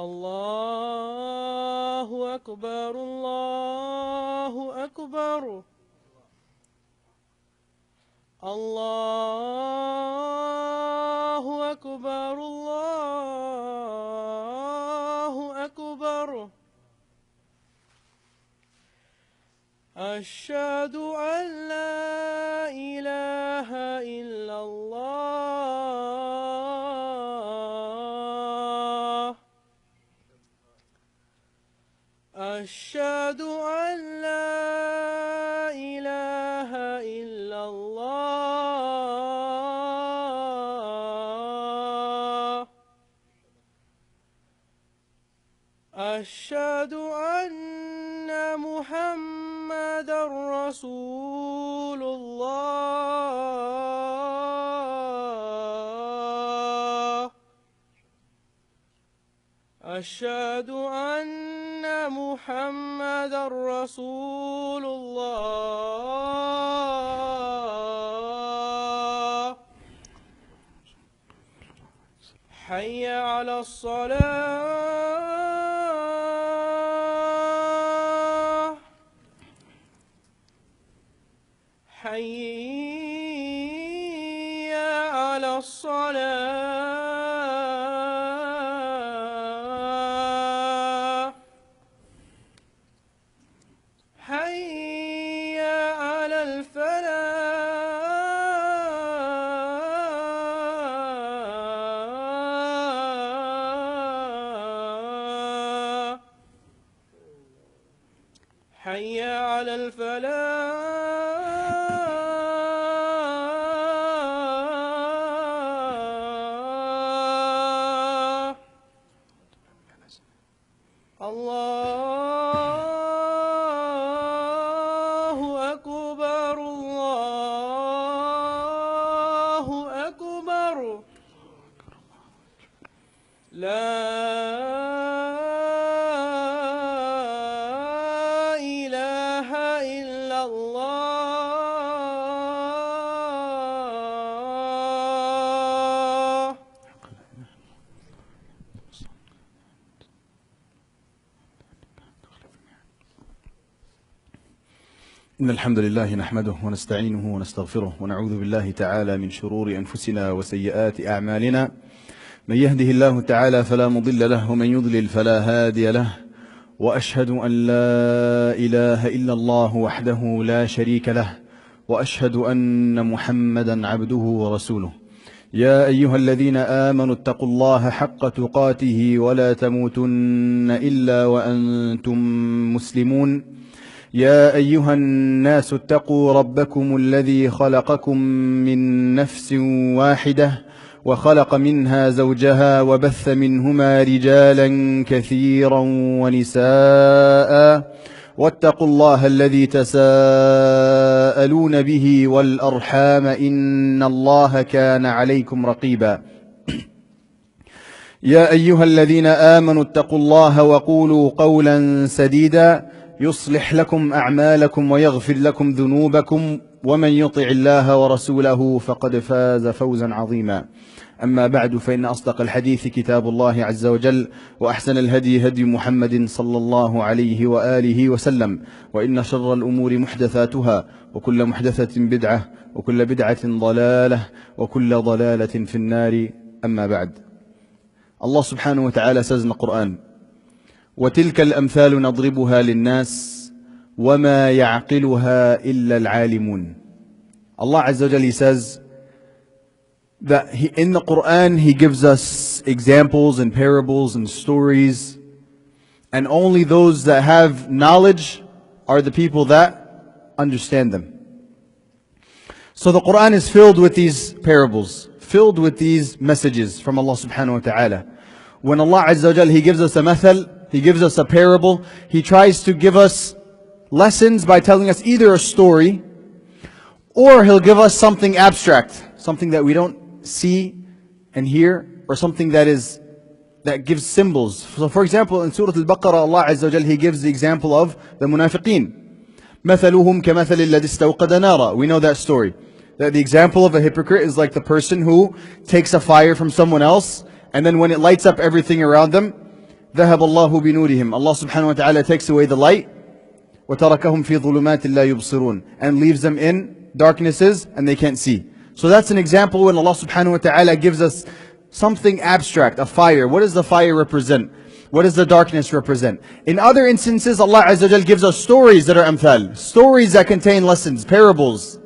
الله أكبر الله أكبر الله أكبر الله أكبر أشهد أن لا إله إلا الله أشهد أن لا إله إلا الله أشهد أن محمدًا رسول الله أشهد أن محمدًا رسول الله حي على الصلاة حي على الصلاة حي على الفلاح حي على الفلاح الله أكبر الله أكبر لا إله إلا الله إن الحمد لله نحمده ونستعينه ونستغفره ونعوذ بالله تعالى من شرور أنفسنا وسيئات أعمالنا من يهده الله تعالى فلا مضل له ومن يضلل فلا هادي له وأشهد أن لا إله إلا الله وحده لا شريك له وأشهد أن محمدا عبده ورسوله يا أيها الذين آمنوا اتقوا الله حق تقاته ولا تموتن إلا وأنتم مسلمون يا أيها الناس اتقوا ربكم الذي خلقكم من نفس واحدة وخلق منها زوجها وبث منهما رجالا كثيرا ونساء واتقوا الله الذي تساءلون به والأرحام إن الله كان عليكم رقيبا يا أيها الذين آمنوا اتقوا الله وقولوا قولا سديدا يصلح لكم أعمالكم ويغفر لكم ذنوبكم ومن يطع الله ورسوله فقد فاز فوزا عظيما أما بعد فإن أصدق الحديث كتاب الله عز وجل وأحسن الهدي هدي محمد صلى الله عليه وآله وسلم وإن شر الأمور محدثاتها وكل محدثة بدعة وكل بدعة ضلالة وكل ضلالة في النار أما بعد الله سبحانه وتعالى says in the Quran وتلك الأمثال نضربها للناس وما يعقلها إلا العالمون Allah Azza wa Jalla, He says that in the Quran He gives us examples and parables and stories, and only those that have knowledge are the people that understand them. So the Quran is filled with these parables, filled with these messages from Allah subhanahu wa ta'ala. When Allah Azza wa Jalla, He gives us a mathal, He gives us a parable, He tries to give us lessons by telling us either a story, or He'll give us something abstract, something that we don't see and hear, or something that gives symbols. So for example, in Surah Al-Baqarah, Allah Azza wa Jalla, He gives the example of the munafiqeen. مَثَلُهُمْ كَمَثَلِ الَّذِي اسْتَوْقَدَ نَارًا. We know that story. That the example of a hypocrite is like the person who takes a fire from someone else, and then when it lights up everything around them, ذهب الله بنورهم. Allah subhanahu wa ta'ala takes away the light. وَتَرَكَهُمْ فِي ظُلُمَاتٍ لَا يُبْصِرُونَ, and leaves them in darknesses and they can't see. So that's an example when Allah subhanahu wa ta'ala gives us something abstract, a fire. What does the fire represent? What does the darkness represent? In other instances, Allah Azza wa Jal gives us stories that are amthal, stories that contain lessons, parables.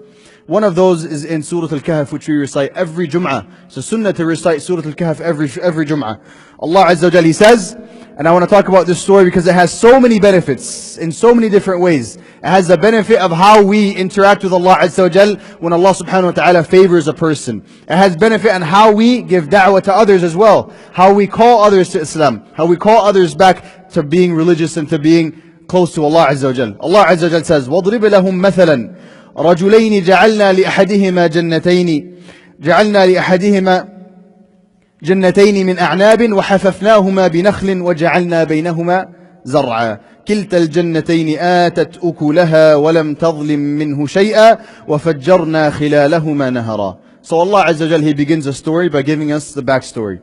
One of those is in Surah Al-Kahf, which we recite every Jummah. It's a sunnah to recite Surah Al-Kahf every Jummah. Allah Azza wa Jal, He says, and I want to talk about this story because it has so many benefits in so many different ways. It has the benefit of how we interact with Allah Azza wa Jal when Allah subhanahu wa ta'ala favors a person. It has benefit on how we give da'wah to others as well. How we call others to Islam. How we call others back to being religious and to being close to Allah Azza wa Jal. Allah Azza wa Jal says, وَضْرِبْ لَهُمْ مَثَلًا رَجُلَيْنِ جَعَلْنَا لِأَحَدِهِمَا جنتين من أعناب وحففناهما بنخل وجعلنا بينهما زرعا كلتا الجنتين آتت أكلها ولم تظلم منه شيئا وفجرنا خلالهما نهرا. So Allah Azza wa Jal, He begins a story by giving us the backstory.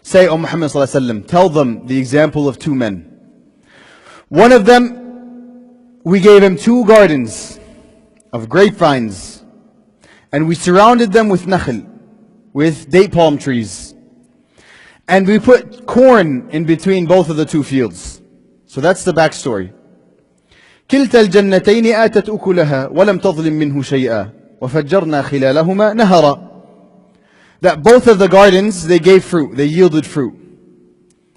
Say, O Muhammad sallallahu alaihi wasallam, tell them the example of two men. One of them, we gave him 2 gardens of grapevines, and we surrounded them with nakhl, with date palm trees. And we put corn in between both of the 2 fields. So that's the backstory. كلتا الجنتين آتت أكلها ولم تظلم منه شيئا وفجرنا خلالهما نهرا. That both of the gardens, they gave fruit, they yielded fruit.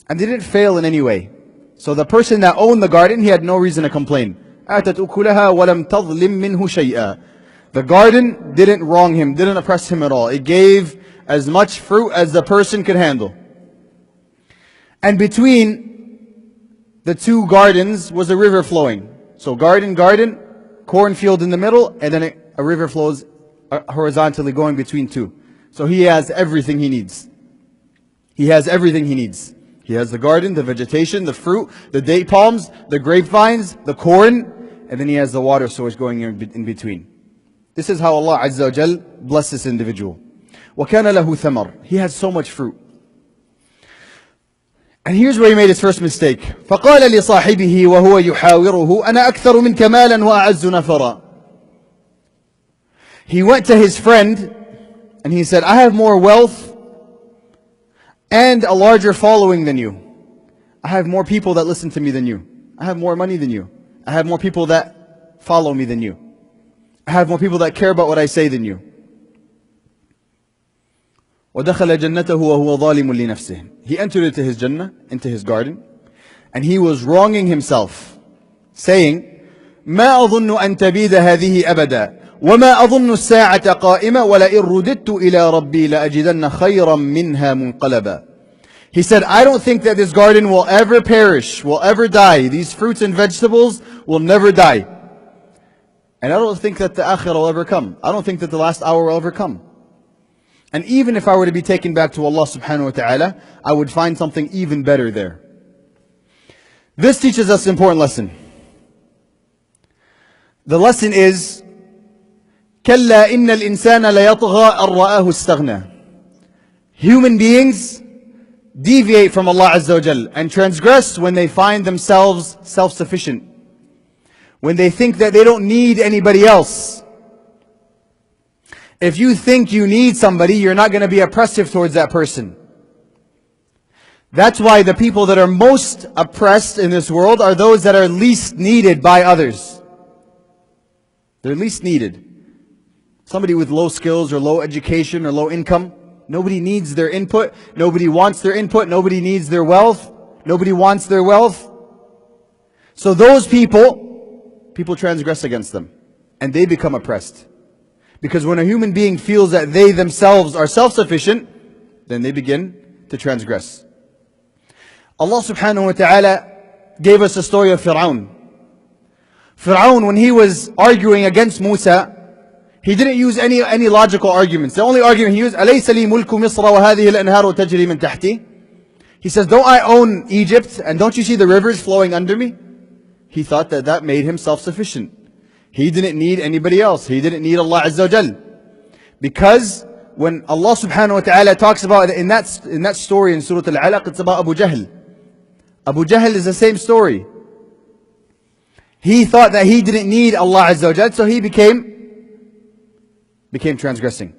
And they didn't fail in any way. So the person that owned the garden, he had no reason to complain. آتت أكلها ولم تظلم منه شيئا. The garden didn't wrong him, didn't oppress him at all. It gave as much fruit as the person could handle. And between the 2 gardens was a river flowing. So garden, cornfield in the middle, and then a river flows horizontally going between 2. So he has everything he needs. He has everything he needs. He has the garden, the vegetation, the fruit, the date palms, the grapevines, the corn, and then he has the water source going in between. This is how Allah Azza wa Jal blessed this individual. وَكَانَ لَهُ ثَمَرٌ. He had so much fruit. And here's where he made his first mistake. فَقَالَ لِصَاحِبِهِ وَهُوَ يُحَاوِرُهُ أَنَا أَكْثَرُ مِنْكَ مَالًا وَأَعَزُّ نَفَرًا. He went to his friend and he said, I have more wealth and a larger following than you. I have more people that listen to me than you. I have more money than you. I have more people that follow me than you. I have more people that care about what I say than you. وَدَخَلَ جَنَّتَهُ وَهُوَ ظَالِمٌ لِنَفْسِهِ. He entered into his Jannah, into his garden, and he was wronging himself, saying, مَا أَظُنُّ أَن تَبِيدَ هَذِهِ أَبَدًا وَمَا أَظُنُّ السَّاعَةَ قَائِمَةً وَلَئِن رُدِدتُّ إِلَىٰ رَبِّي لَأَجِدَنَّ خَيْرًا مِنْهَا مُنْقَلَبًا. He said, I don't think that this garden will ever perish, will ever die. These fruits and vegetables will never die. And I don't think that the akhirah will ever come. I don't think that the last hour will ever come. And even if I were to be taken back to Allah subhanahu wa ta'ala, I would find something even better there. This teaches us an important lesson. The lesson is, كَلَّا إِنَّ الْإِنسَانَ لَيَطْغَىٰ أَن رَآهُ اسْتَغْنَىٰ. Human beings deviate from Allah Azza wa Jal and transgress when they find themselves self-sufficient. When they think that they don't need anybody else. If you think you need somebody, you're not going to be oppressive towards that person. That's why the people that are most oppressed in this world are those that are least needed by others. They're least needed. Somebody with low skills or low education or low income, nobody needs their input. Nobody wants their input. Nobody needs their wealth. Nobody wants their wealth. So those people transgress against them. And they become oppressed. Because when a human being feels that they themselves are self-sufficient, then they begin to transgress. Allah subhanahu wa ta'ala gave us the story of Fir'aun. Fir'aun, when he was arguing against Musa, he didn't use any logical arguments. The only argument he used, أَلَيْسَ لِي مُلْكُ مِصْرَ وَهَذِهِ الْأَنْهَارُ تَجْرِي مِنْ تَحْتِي. He says, don't I own Egypt, and don't you see the rivers flowing under me? He thought that made him self-sufficient. He didn't need anybody else. He didn't need Allah Azza wa Jal. Because when Allah subhanahu wa ta'ala talks about in that story in Surah Al-Alaq, it's about Abu Jahl. Abu Jahl is the same story. He thought that he didn't need Allah Azza wa Jal, so he became transgressing.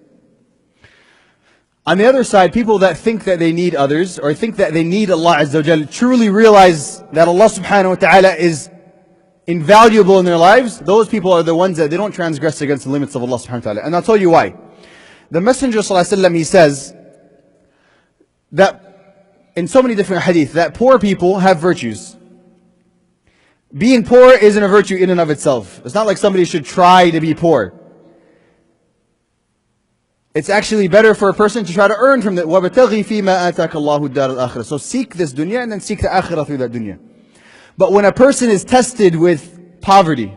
On the other side, people that think that they need others, or think that they need Allah Azza wa Jal, truly realize that Allah Subhanahu wa Ta'ala is invaluable in their lives. Those people are the ones that they don't transgress against the limits of Allah Subhanahu wa Ta'ala. And I'll tell you why. The Messenger Sallallahu Alaihi Wasallam, he says that in so many different hadith, that poor people have virtues. Being poor isn't a virtue in and of itself. It's not like somebody should try to be poor. It's actually better for a person to try to earn from it. وَبَتَغِي فِي مَا آتَاكَ اللَّهُ الدَّارَ الْآخِرَةِ. So seek this dunya and then seek the akhirah through that dunya. But when a person is tested with poverty,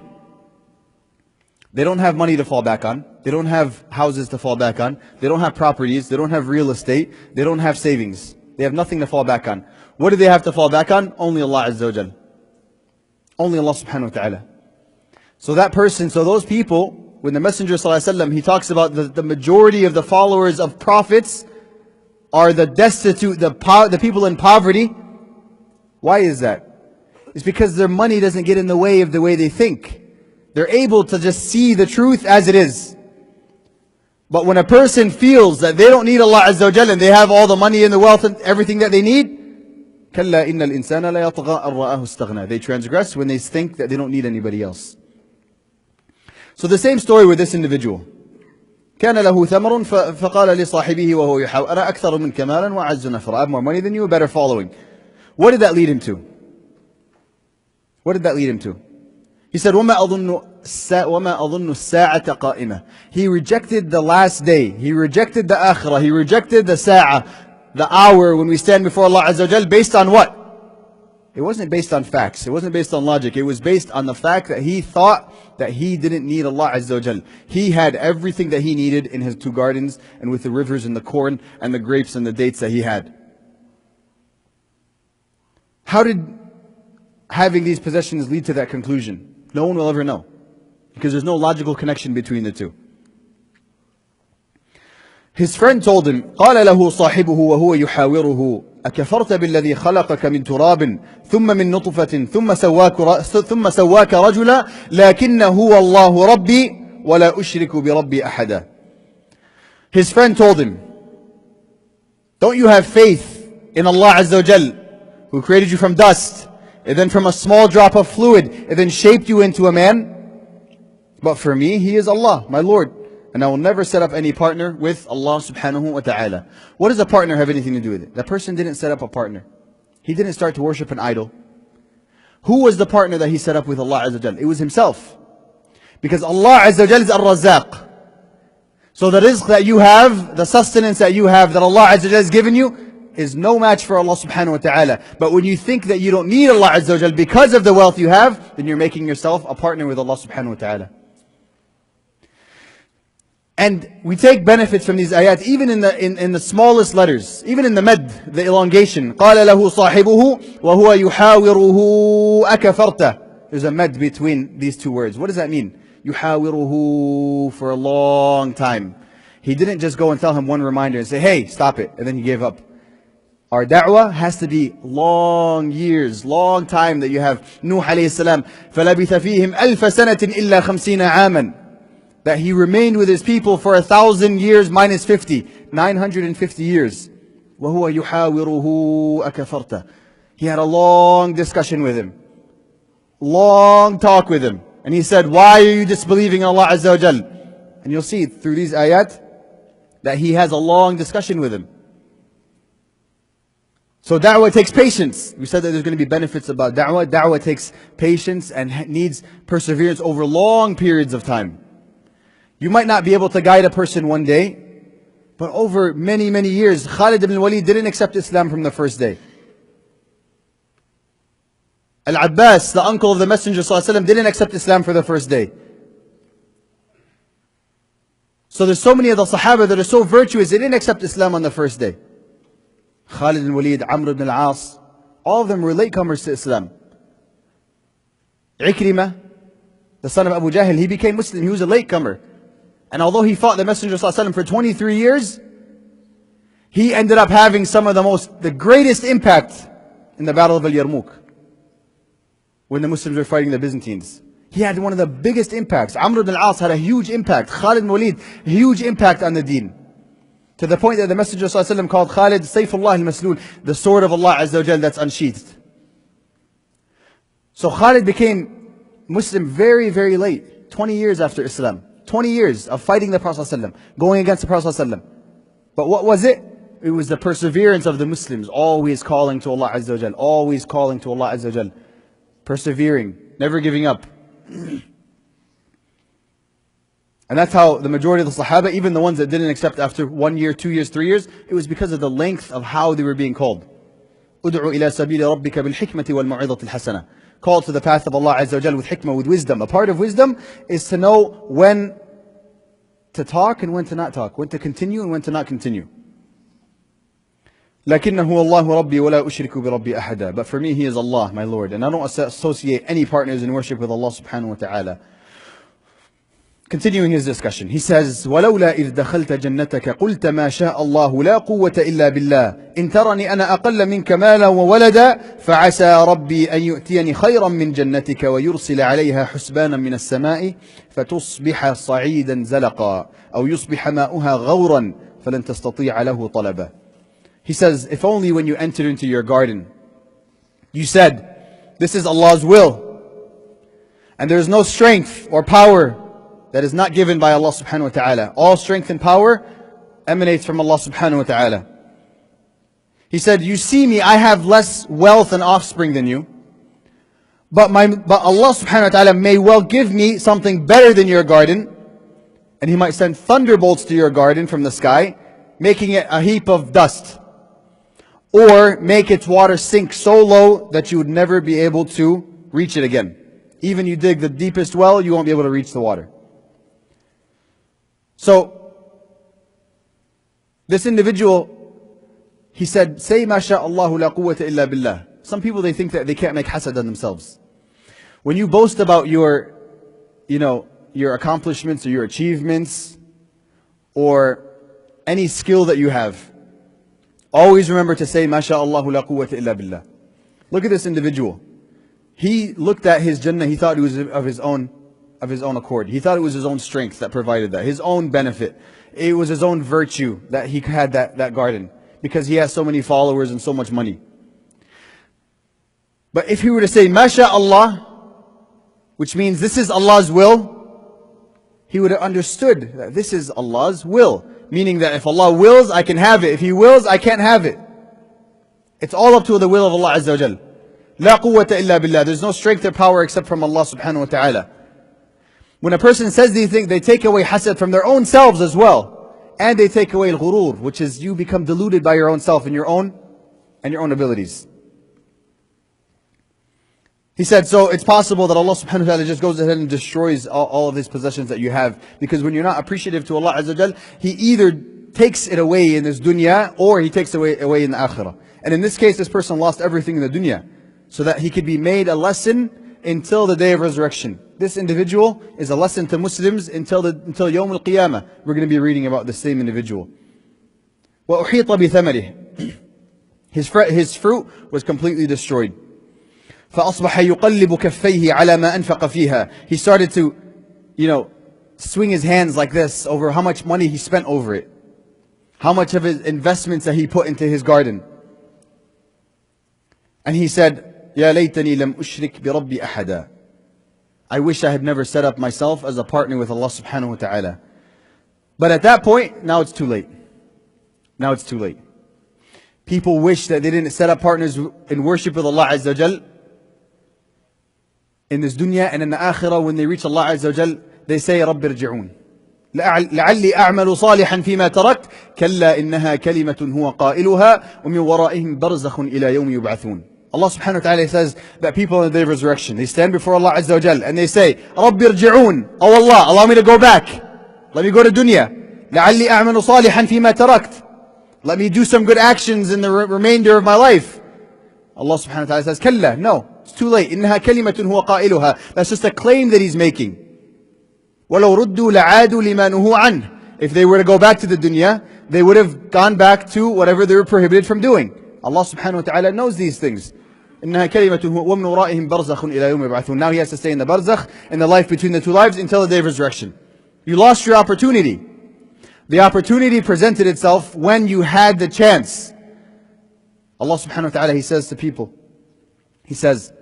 they don't have money to fall back on. They don't have houses to fall back on. They don't have properties. They don't have real estate. They don't have savings. They have nothing to fall back on. What do they have to fall back on? Only Allah Azza wa Jal. Only Allah Subhanahu wa Ta'ala. So those people, when the Messenger Sallallahu Alaihi Wasallam, he talks about the majority of the followers of prophets are the destitute, the people in poverty. Why is that? It's because their money doesn't get in the way of the way they think. They're able to just see the truth as it is. But when a person feels that they don't need Allah Azza wa Jalla and they have all the money and the wealth and everything that they need, كَلَّا إِنَّ الْإِنسَانَ لَيَطْغَىٰ أَن رَآهُ اسْتَغْنَىٰ. They transgress when they think that they don't need anybody else. So the same story with this individual. كان له ثمر فقال لصاحبه وهو يحاور أنا أكثر منك مالا وأعز نفرا. I have more money than you, better following. What did that lead him to? What did that lead him to? He said, وَمَا أَظُنُّ السَّاعَةَ قَائِمَةً. He rejected the last day. He rejected the akhirah. He rejected the sa'ah, the hour when we stand before Allah Azza wa Jal, based on what? It wasn't based on facts. It wasn't based on logic. It was based on the fact that he thought that he didn't need Allah Azza wa Jal. He had everything that he needed in his 2 gardens and with the rivers and the corn and the grapes and the dates that he had. How did having these possessions lead to that conclusion? No one will ever know, because there's no logical connection between the two. His friend told him, قال له صاحبه وهو يحاوره أكفرت بالذي خلقك من تراب ثم من نطفة ثم سواك رجلا لكن هو الله ربي ولا أشرك بربي أحدا. His friend told him, don't you have faith in Allah Azza wa Jal, who created you from dust, and then from a small drop of fluid, and then shaped you into a man? But for me, He is Allah, my Lord, and I will never set up any partner with Allah Subhanahu wa Ta'ala. What does a partner have anything to do with it? That person didn't set up a partner. He didn't start to worship an idol. Who was the partner that he set up with Allah Azza wa Jal? It was himself. Because Allah Azza wa Jal is Ar-Razzaq. So the rizq that you have, the sustenance that you have, that Allah Azza wa Jal has given you, is no match for Allah Subhanahu wa Ta'ala. But when you think that you don't need Allah Azza wa Jal because of the wealth you have, then you're making yourself a partner with Allah Subhanahu wa Ta'ala. And we take benefits from these ayat, even in the smallest letters, even in the med, the elongation. قَالَ لَهُ صَاحِبُهُ وَهُوَ يُحَاوِرُهُ أَكَفَرْتَ. There's a med between these 2 words. What does that mean? يُحَاوِرُهُ, for a long time. He didn't just go and tell him one reminder and say, hey, stop it, and then he gave up. Our da'wah has to be long years, long time that you have. Nuh alayhi salam, فَلَبِثَ فِيهِمْ أَلْفَ سَنَةٍ إِلَّا 50 عَامًا. That he remained with his people for 1,000 years minus 50, 950 years. وَهُوَ يُحَاوِرُهُ أَكَفَرْتَ. He had a long discussion with him. Long talk with him. And he said, why are you disbelieving Allah Azza wa Jal? And you'll see through these ayat that he has a long discussion with him. So da'wah takes patience. We said that there's going to be benefits about da'wah. Da'wah takes patience and needs perseverance over long periods of time. You might not be able to guide a person one day, but over many, many years. Khalid ibn Walid didn't accept Islam from the first day. Al-Abbas, the uncle of the Messenger ﷺ, didn't accept Islam for the first day. So there's so many of the Sahaba that are so virtuous, they didn't accept Islam on the first day. Khalid ibn Walid, Amr ibn al-As, all of them were latecomers to Islam. Ikrimah, the son of Abu Jahl, he became Muslim, he was a latecomer. And although he fought the Messenger ﷺ for 23 years, he ended up having some of the greatest impact in the Battle of Al-Yarmouk, when the Muslims were fighting the Byzantines. He had one of the biggest impacts. Amr ibn al-As had a huge impact. Khalid ibn Walid, a huge impact on the deen. To the point that the Messenger ﷺ called Khalid Sayfullah al-Maslul, the sword of Allah Azza wa Jal that's unsheathed. So Khalid became Muslim very, very late, 20 years after Islam. 20 years of fighting the Prophet ﷺ, going against the Prophet ﷺ. But what was it? It was the perseverance of the Muslims, always calling to Allah Azza wa Jal, always calling to Allah Azza wa Jal, persevering, never giving up. And that's how the majority of the Sahaba, even the ones that didn't accept after 1 year, 2 years, 3 years, it was because of the length of how they were being called. أُدْعُ إِلَى سَبِيلِ رَبِّكَ بِالْحِكْمَةِ وَالْمَوْعِظَةِ الْحَسَنَةِ. Call to the path of Allah Azza wa Jal with hikmah, with wisdom. A part of wisdom is to know when to talk and when to not talk, when to continue and when to not continue. لَكِنَّهُ اللَّهُ رَبِّي وَلَا أُشْرِكُ بِرَبِّي أَحَدًا. But for me, He is Allah, my Lord, and I don't associate any partners in worship with Allah subhanahu wa ta'ala. Continuing his discussion, he says, وَلَوْلَا إِذْ دَخَلْتَ جَنَّتَكَ قُلْتَ مَا شَاءَ اللَّهُ لَا قُوَّةَ إِلَّا بِاللَّهِ إِنْ تَرَنِي أَنَا أَقَلَّ مِنْكَ مَالًا وَوَلَدًا فَعَسَى رَبِّي أَنْ يُؤْتِيَنِي خَيْرًا مِنْ جَنَّتِكَ وَيُرْسِلَ عَلَيْهَا حُسْبَانًا مِنَ السَّمَاءِ فَتُصْبِحَ صَعِيدًا زَلَقًا أو يُصْبِحَ مَاؤُهَا غَوْرًا فَلَنْ تَسْتَطِيعَ لَهُ طَلَبًا. He says, if only when you entered into your garden, you said, this is Allah's will, and there is no strength or power that is not given by Allah subhanahu wa ta'ala. All strength and power emanates from Allah subhanahu wa ta'ala. He said, you see me, I have less wealth and offspring than you, but Allah subhanahu wa ta'ala may well give me something better than your garden, and He might send thunderbolts to your garden from the sky, making it a heap of dust, or make its water sink so low that you would never be able to reach it again. Even you dig the deepest well, you won't be able to reach the water. So, this individual, he said, say, Ma sha Allahu la quwwata illa billah. Some people, they think that they can't make hasad on themselves. When you boast about your accomplishments or your achievements, or any skill that you have, always remember to say, Ma sha Allahu la quwwata illa billah. Look at this individual. He looked at his Jannah, he thought it was of his own accord. He thought it was his own strength that provided that, his own benefit. It was his own virtue that he had that garden, because he has so many followers and so much money. But if he were to say, MashaAllah, which means this is Allah's will, he would have understood that this is Allah's will. Meaning that if Allah wills, I can have it. If He wills, I can't have it. It's all up to the will of Allah Azza wa Jal. La quwwata illa billah. There's no strength or power except from Allah subhanahu wa ta'ala. When a person says these things, they take away hasad from their own selves as well. And they take away al-ghurur, which is you become deluded by your own self and your own abilities. He said, so it's possible that Allah subhanahu wa ta'ala just goes ahead and destroys all of these possessions that you have. Because when you're not appreciative to Allah Azza wa Jal, He either takes it away in this dunya, or He takes it away in the akhirah. And in this case, this person lost everything in the dunya, so that he could be made a lesson until the day of resurrection. This individual is a lesson to Muslims until Yawm al-Qiyamah. We're going to be reading about the same individual. وَأُحِيطَ بِثَمَرِهِ. His fruit was completely destroyed. فَأَصْبَحَ يُقَلِّبُ كَفَّيْهِ عَلَى مَا أَنْفَقَ فِيهَا. He started to, swing his hands like this over how much money he spent over it. How much of his investments that he put into his garden. And he said, يَا لَيْتَنِي لَمْ أُشْرِكْ بِرَبِّي أَحَدًا. I wish I had never set up myself as a partner with Allah subhanahu wa ta'ala. But at that point, now it's too late. Now it's too late. People wish that they didn't set up partners in worship with Allah Azza wa Jal in this dunya, and in the akhirah, when they reach Allah Azza wa Jal, they say, رَبِّ ارْجِعُونَ لَعَلِّي أَعْمَلُ صَالِحًا فِي مَا تَرَكْتُ كَلَّا إِنَّهَا كَلِمَةٌ هُوَ قَائِلُهَا وَمِنْ وَرَائِهِمْ بَرْزَخٌ إِلَى يَوْمِ يُبْعَثُونَ. Allah subhanahu wa ta'ala says that people on the day of resurrection, they stand before Allah Azza wa Jal and they say, رَبِّ ارْجِعُونَ. Oh Allah, allow me to go back. Let me go to dunya. لَعَلِّي أَعْمَلُ صَالِحًا فِي مَا تَرَكْتُ. Let me do some good actions in the remainder of my life. Allah subhanahu wa ta'ala says, كَلَّا. No, it's too late. إِنَّهَا كَلِمَةٌ هُوَ قَائِلُهَا. That's just a claim that he's making. وَلَوْ رُدُّوا لَعَادُوا لِمَا نُهُوا عَنْهُ. If they were to go back to the dunya, they would have gone back to whatever they were prohibited from doing. Allah subhanahu wa ta'ala knows these things. إنها كلمة ومن ورائهم برزخ إلى يوم يبعثون. Now he has to stay in the barzakh, in the life between the two lives, until the day of resurrection. You lost your opportunity. The opportunity presented itself when you had the chance. Allah subhanahu wa ta'ala, He says to people, He says,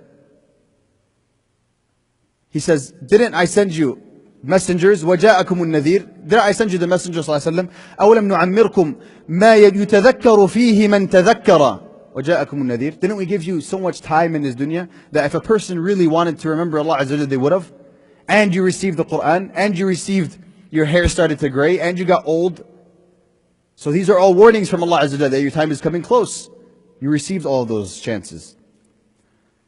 didn't I send you messengers? وَجَاءَكُمُ النَّذِيرُ. Didn't I send you the messenger sallallahu alayhi wa sallam? أَوْلَمْ نُعَمِّرْكُمْ مَا يُتَذَكَّرُ فِيهِ مَنْ تَذَكَّرَ وَجَاءَكُمُ النَّذِيرُ. Didn't we give you so much time in this dunya that if a person really wanted to remember Allah Azza wa Jalla, they would have? And you received the Quran, and you received, your hair started to gray, and you got old. So these are all warnings from Allah Azza wa Jalla that your time is coming close. You received all of those chances.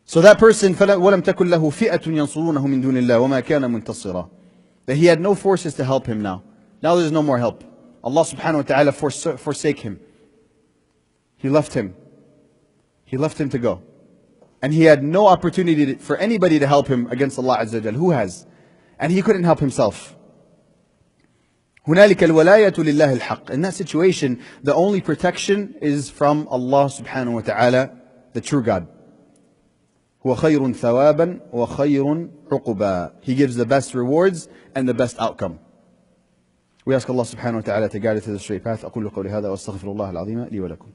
So that person, وَلَمْ تَكُنْ لَهُ فِئَةٌ يَنْصُرُونَهُ مِنْ دُونِ اللَّهِ وَمَا كَانَ مُنْتَصِرًا. That he had no forces to help him now. Now there's no more help. Allah subhanahu wa ta'ala forsake him. He left him. He left him to go. And he had no opportunity for anybody to help him against Allah Azza wa Jal. Who has? And he couldn't help himself. هُنَالِكَ الْوَلَايَةُ لِلَّهِ الْحَقِّ. In that situation, the only protection is from Allah subhanahu wa ta'ala, the true God. هُوَ خَيْرٌ ثَوَابًا وَخَيْرٌ عُقُبًا. He gives the best rewards and the best outcome. We ask Allah subhanahu wa ta'ala to guide us to the straight path. أقول قولي هذا وأستغفر الله العظيم لي ولكم.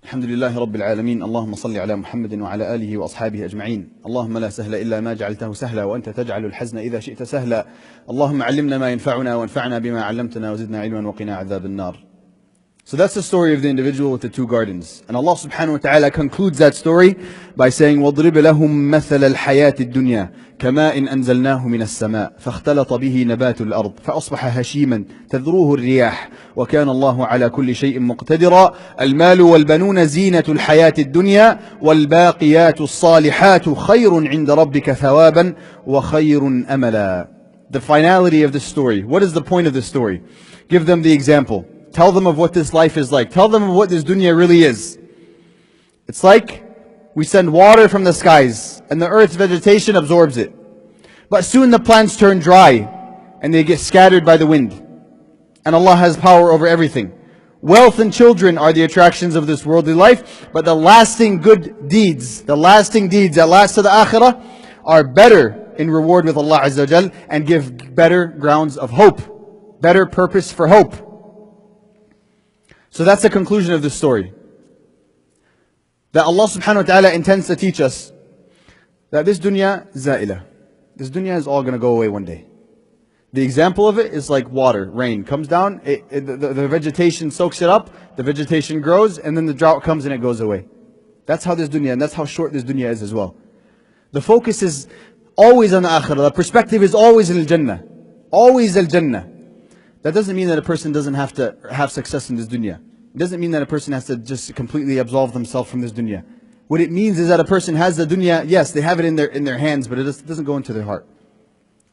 الحمد لله رب العالمين. اللهم صل على محمد وعلى آله وأصحابه أجمعين. اللهم لا سهل إلا ما جعلته سهلا وأنت تجعل الحزن إذا شئت سهلا. اللهم علمنا ما ينفعنا وانفعنا بما علمتنا وزدنا علما وقنا عذاب النار. So that's the story of the individual with the two gardens. And Allah subhanahu wa ta'ala concludes that story by saying, وَاضْرِبْ لَهُمْ مَثَلَ الْحَيَاةِ الدُّنْيَا كَمَاءٍ أَنزَلْنَاهُ مِنَ السَّمَاءِ فَاخْتَلَطَ بِهِ نَبَاتُ الْأَرْضِ فَأَصْبَحَ هَشِيمًا تَذْرُوهُ الرِّيَاحُ وَكَانَ اللَّهُ عَلَى كُلِّ شَيْءٍ مُقْتَدِرًا المال والبنون زينة الحياة الدنيا والباقيات الصالحات خير عند ربك ثوابا وخير أملا. The finality of the story. What is the point of the story? Give them the example. Tell them of what this life is like. Tell them of what this dunya really is. It's like we send water from the skies and the earth's vegetation absorbs it. But soon the plants turn dry and they get scattered by the wind. And Allah has power over everything. Wealth and children are the attractions of this worldly life, but the lasting good deeds, the lasting deeds that last to the akhirah are better in reward with Allah Azza wa Jal and give better grounds of hope, better purpose for hope. So that's the conclusion of this story. That Allah subhanahu wa ta'ala intends to teach us that this dunya za'ila. This dunya is all going to go away one day. The example of it is like water, rain comes down, the vegetation soaks it up, the vegetation grows, and then the drought comes and it goes away. That's how this dunya, and that's how short this dunya is as well. The focus is always on the akhirah. The perspective is always in al-Jannah. Always al-Jannah. That doesn't mean that a person doesn't have to have success in this dunya. It doesn't mean that a person has to just completely absolve themselves from this dunya. What it means is that a person has the dunya, yes, they have it in their hands, but it doesn't go into their heart.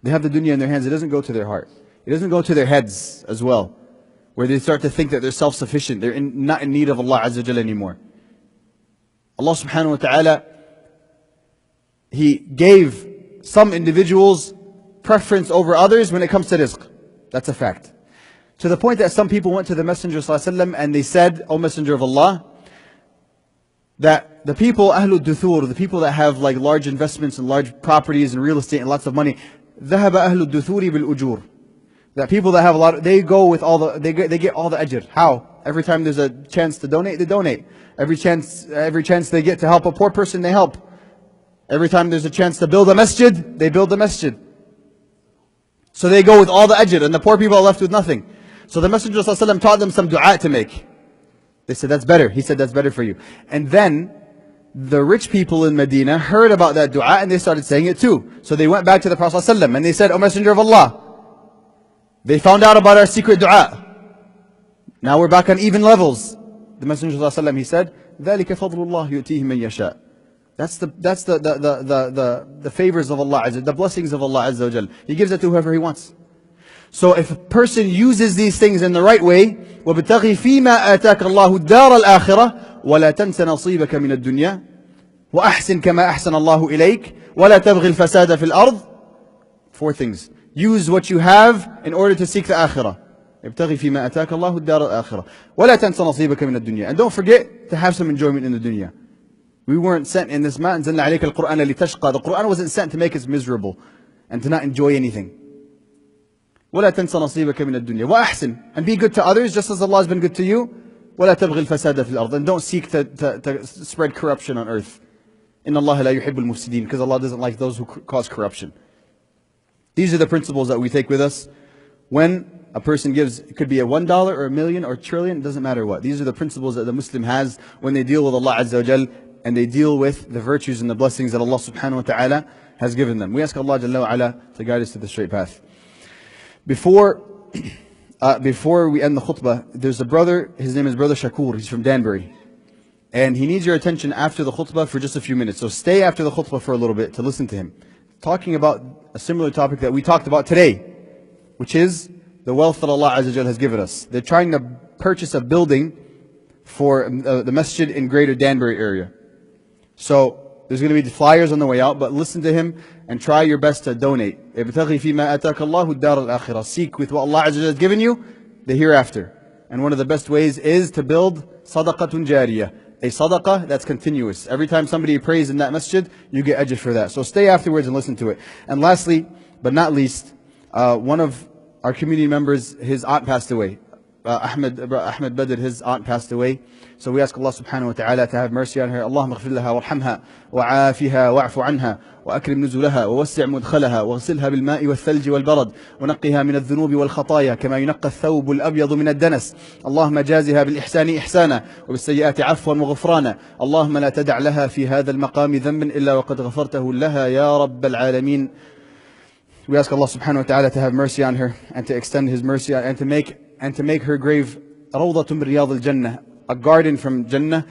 They have the dunya in their hands, it doesn't go to their heart. It doesn't go to their heads as well, where they start to think that they're self-sufficient, they're not in need of Allah Azza wa Jalla anymore. Allah subhanahu wa ta'ala, He gave some individuals preference over others when it comes to rizq. That's a fact. To the point that some people went to the Messenger ﷺ and they said, O Messenger of Allah, that the people, Ahlul Duthur, the people that have like large investments and large properties and real estate and lots of money, ذهب أهل الدثور بالأجور. That people that have a lot, they go with all the, they get all the ajr. How? Every time there's a chance to donate, they donate. Every chance they get to help a poor person, they help. Every time there's a chance to build a masjid, they build a masjid. So they go with all the ajr, and the poor people are left with nothing. So the Messenger ﷺ taught them some dua to make. They said, that's better. He said, that's better for you. And then the rich people in Medina heard about that dua and they started saying it too. So they went back to the Prophet ﷺ and they said, O Messenger of Allah, they found out about our secret dua. Now we're back on even levels. The Messenger ﷺ, he said, ذَلِكَ فَضْلُ اللَّهِ يُؤْتِيهِ مَنْ يَشَاءُ. That's the favors of Allah Azza, the blessings of Allah Azza wa Jal. He gives it to whoever He wants. So if a person uses these things in the right way, وَبِتَغِي فِي مَا آتَاكَ اللَّهُ الدَّارَ الْآخِرَةِ وَلَا تَنْسَ نَصِيبَكَ مِنَ الدُّنْيَا وَأَحْسِنْ كَمَا أَحْسَنَ اللَّهُ إِلَيْكَ وَلَا تَبْغِ الْفَسَادَ فِي الْأَرْضِ. 4 things. Use what you have in order to seek the akhirah. ابتغي فيما أتاك الله الدار الآخرة ولا تنس نصيبك من الدنيا. And don't forget to have some enjoyment in the dunya. We weren't sent in this mountain. أنزلنا عليك القرآن لتشقى. The Quran wasn't sent to make us miserable and to not enjoy anything. ولا تنس نصيبك من الدنيا وأحسن, and be good to others just as Allah has been good to you. ولا تبغي الفساد في الأرض, and don't seek to spread corruption on earth. إن الله لا يحب المفسدين, because Allah doesn't like those who cause corruption. These are the principles that we take with us when a person gives. It could be a $1 or a million or a trillion, it doesn't matter what. These are the principles that the Muslim has when they deal with Allah Azza wa Jal, and they deal with the virtues and the blessings that Allah Subhanahu wa Ta'ala has given them. We ask Allah Jalla wa Ala to guide us to the straight path. Before we end the khutbah, there's a brother, his name is Brother Shakur, he's from Danbury. And he needs your attention after the khutbah for just a few minutes. So stay after the khutbah for a little bit to listen to him. Talking about a similar topic that we talked about today, which is the wealth that Allah Azza wa Jal has given us. They're trying to purchase a building for the masjid in greater Danbury area. So there's going to be flyers on the way out, but listen to him and try your best to donate. ابتغي فيما آتاك الله الدار الآخرة. Seek with what Allah Azza wa Jal has given you the hereafter. And one of the best ways is to build sadaqatun jariyah, a sadaqah that's continuous. Every time somebody prays in that masjid, you get ajr for that. So stay afterwards and listen to it. And lastly, but not least, one of our community members, his aunt passed away. Ahmed Badr, his aunt passed away. So we ask Allah subhanahu wa ta'ala to have mercy on her. Allahumma ghfir laha warhamha wa'afiha wa'fu anha وأكرم نزلها ووسع مدخلها واغسلها بالماء والثلج والبرد ونقها من الذنوب والخطايا كما ينقى الثوب الأبيض من الدنس. اللهم جازها بالإحسان إحسانا وبالسيئات عفوا وغفرانا. اللهم لا تدع لها في هذا المقام ذنبا إلا وقد غفرته لها يا رب العالمين. We ask Allah subhanahu wa ta'ala to have mercy on her and to extend His mercy and to make her grave روضة من رياض الجنة, a garden from Jannah,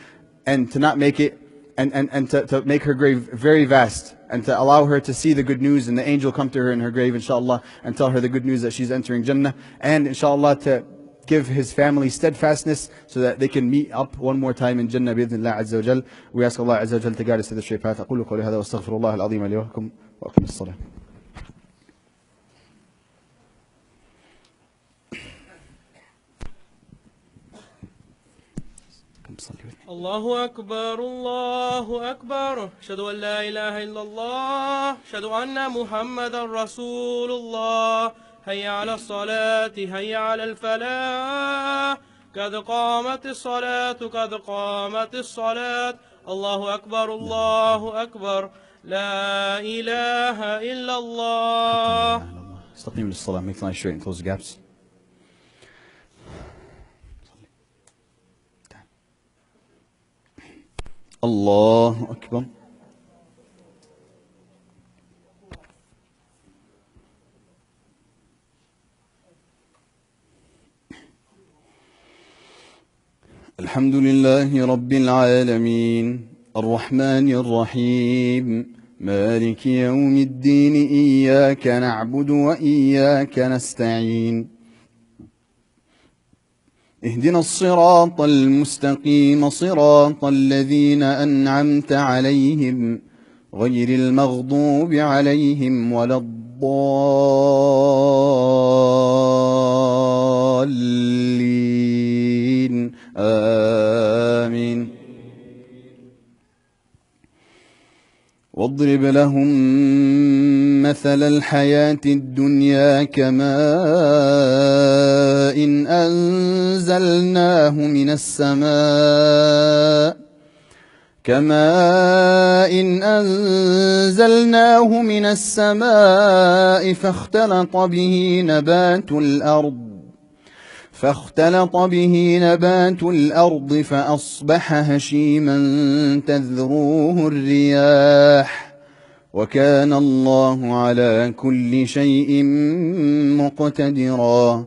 and to not make it and to make her grave very vast, and to allow her to see the good news and the angel come to her in her grave inshallah and tell her the good news that she's entering Jannah, and inshallah to give his family steadfastness so that they can meet up one more time in Jannah بإذن الله عز وجل. We ask Allah عز وجل to guide us to the straight path. أقول قولي هذا واستغفر الله العظيم لي ولكم وأقم الصلاة. الله أكبر الله أكبر أشهد أن لا إله إلا الله أشهد أن محمد رسول الله هيا على الصلاة هيا على الفلاح قد قامت الصلاة قد قامت الصلاة الله أكبر الله أكبر لا إله إلا الله. استقيم للصلاة, make the line straight and close the gaps. الله أكبر. الحمد لله رب العالمين الرحمن الرحيم مالك يوم الدين إياك نعبد وإياك نستعين اهدنا الصراط المستقيم صراط الذين أنعمت عليهم غير المغضوب عليهم ولا الضالين آمين. واضرب لهم مثل الحياة الدنيا كماء إن أنزلناه من السماء فاختلط به نبات الأرض فأصبح هشيما تذروه الرياح وكان الله على كل شيء مقتدرا.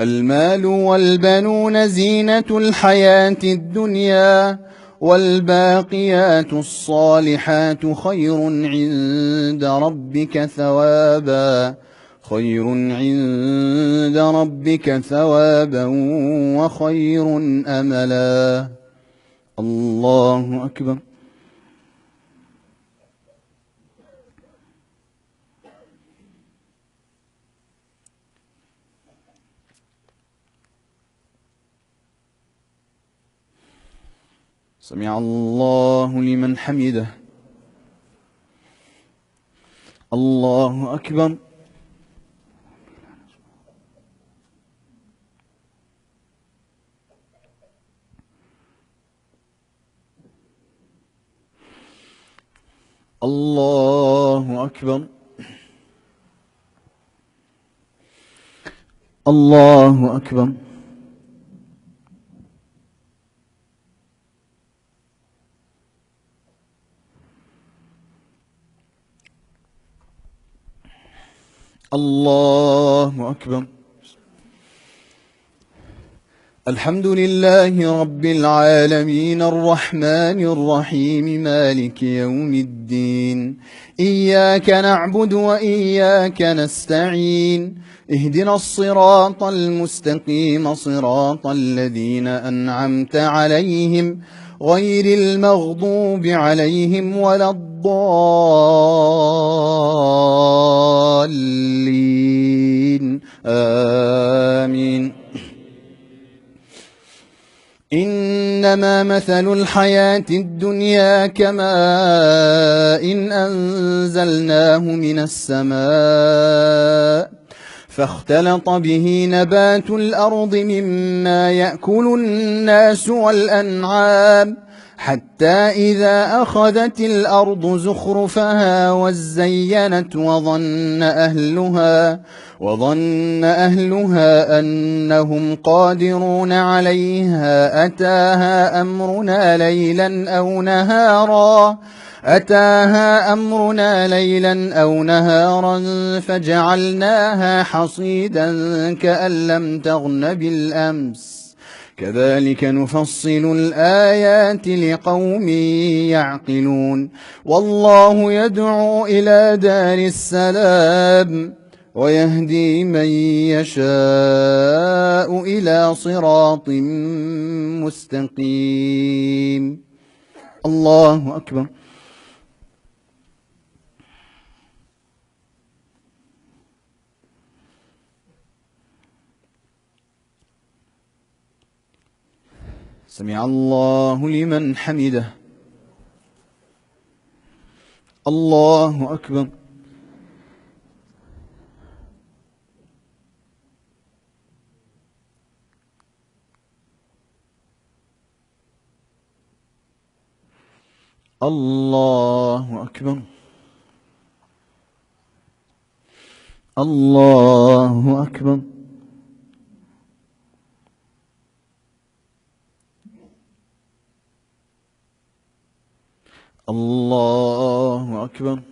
المال والبنون زينة الحياة الدنيا والباقيات الصالحات خير عند ربك ثوابا وخير أملا. الله أكبر. سمع الله لمن حمده. الله أكبر. الله أكبر. الله أكبر. الله أكبر. الحمد لله رب العالمين الرحمن الرحيم مالك يوم الدين. إياك نعبد وإياك نستعين. اهدنا الصراط المستقيم صراط الذين أنعمت عليهم غير المغضوب عليهم ولا الضالين. آمين. إنما مثل الحياة الدنيا كماء أنزلناه من السماء فاختلط به نبات الأرض مما يأكل الناس والأنعام حتى إذا أخذت الأرض زخرفها وزينت وظن أهلها أنهم قادرون عليها أتاها أمرنا ليلا أو نهارا فجعلناها حصيدا كأن لم تغن بالأمس كذلك نفصل الآيات لقوم يعقلون. والله يدعو إلى دار السلام ويهدي من يشاء إلى صراط مستقيم. الله أكبر. سمع الله لمن حمده. الله أكبر. الله أكبر. الله أكبر. الله أكبر.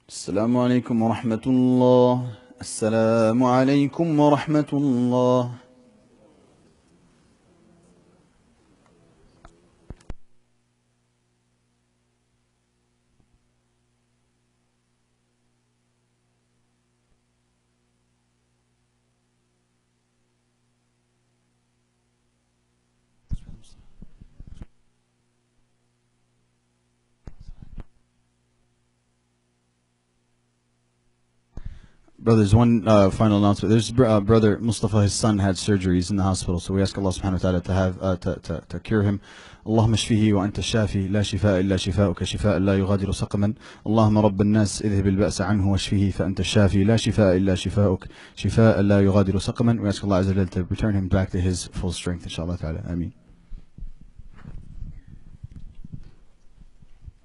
السلام عليكم ورحمة الله. السلام عليكم ورحمة الله. Brothers, one final announcement. There's brother Mustafa, his son had surgeries in the hospital, so we ask Allah subhanahu wa ta'ala to have to cure him. اللهم اشفه وأنت الشافي لا شفاء إلا شفاؤك شفاء لا يغادر سقما. اللهم رب الناس اذهب البأس عنه واشفه فأنت الشافي لا شفاء إلا شفاؤك شفاء لا يغادر سقما. We ask Allah Azza wa Jalla to return him back to his full strength, inshallah ta'ala. Ameen.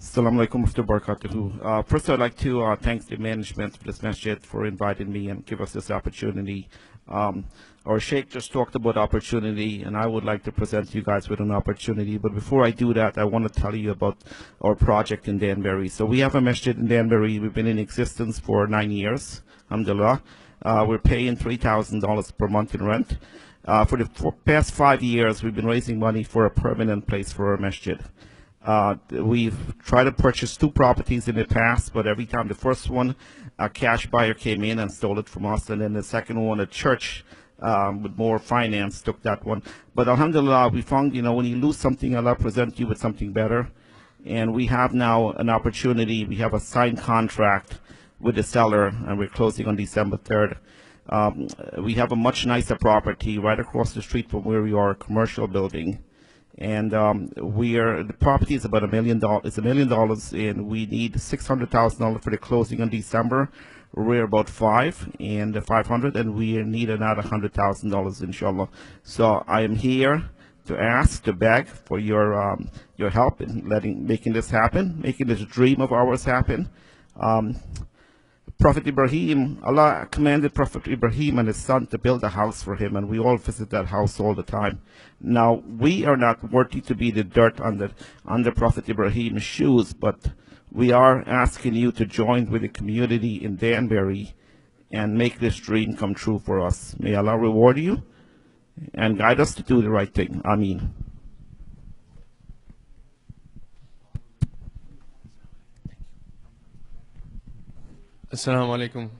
Assalamu alaikum wa barakatuhu. First, I'd like to thank the management of this masjid for inviting me and give us this opportunity. Our Sheikh just talked about opportunity, and I would like to present you guys with an opportunity. But before I do that, I want to tell you about our project in Danbury. So we have a masjid in Danbury. We've been in existence for 9 years, alhamdulillah. We're paying $3,000 per month in rent. For the past 5 years, we've been raising money for a permanent place for our masjid. We've tried to purchase 2 properties in the past, but every time the first one, a cash buyer came in and stole it from us, and then the second one, a church with more finance took that one. But alhamdulillah, we found, when you lose something, Allah presents you with something better. And we have now an opportunity. We have a signed contract with the seller, and we're closing on December 3rd. We have a much nicer property right across the street from where we are, a commercial building. And the property is about $1 million. It's $1 million, and we need $600,000 for the closing in December. We're about 500, and we need another $100,000, inshallah. So I am here to ask, to beg for your help in making this happen, making this dream of ours happen. Prophet Ibrahim, Allah commanded Prophet Ibrahim and his son to build a house for him, and we all visit that house all the time. Now, we are not worthy to be the dirt under Prophet Ibrahim's shoes, but we are asking you to join with the community in Danbury and make this dream come true for us. May Allah reward you and guide us to do the right thing. Ameen. Assalamu alaikum.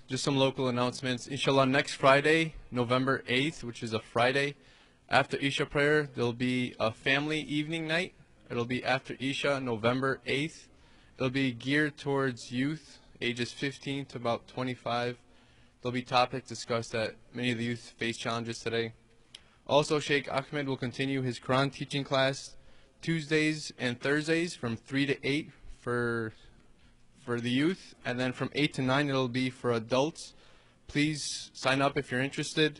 Just some local announcements. Inshallah, next Friday, November 8th, which is a Friday, after Isha prayer, there'll be a family evening night. It'll be after Isha, November 8th. It'll be geared towards youth, ages 15 to about 25. There'll be topics discussed that many of the youth face challenges today. Also, Sheikh Ahmed will continue his Quran teaching class Tuesdays and Thursdays from 3 to 8 for the youth, and then from 8 to 9 it'll be for adults. Please sign up if you're interested.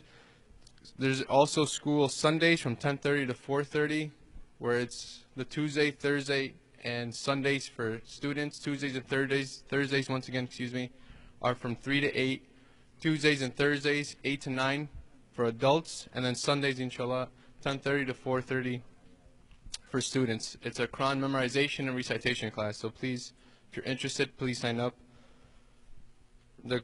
There's also school Sundays from 10:30 to 4:30, where it's the Tuesday, Thursday, and Sundays for students. Tuesdays and Thursdays once again, are from 3 to 8. Tuesdays and Thursdays, 8 to 9 for adults, and then Sundays, inshallah, 10:30 to 4:30 for students. It's a Quran memorization and recitation class, so please, if you're interested, please sign up. The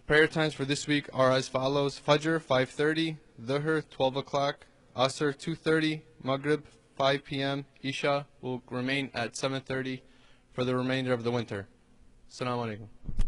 prayer times for this week are as follows: Fajr 5:30, Dhuhr 12 o'clock, Asr 2:30, Maghrib 5 p.m. Isha will remain at 7:30 for the remainder of the winter. Assalamu alaikum.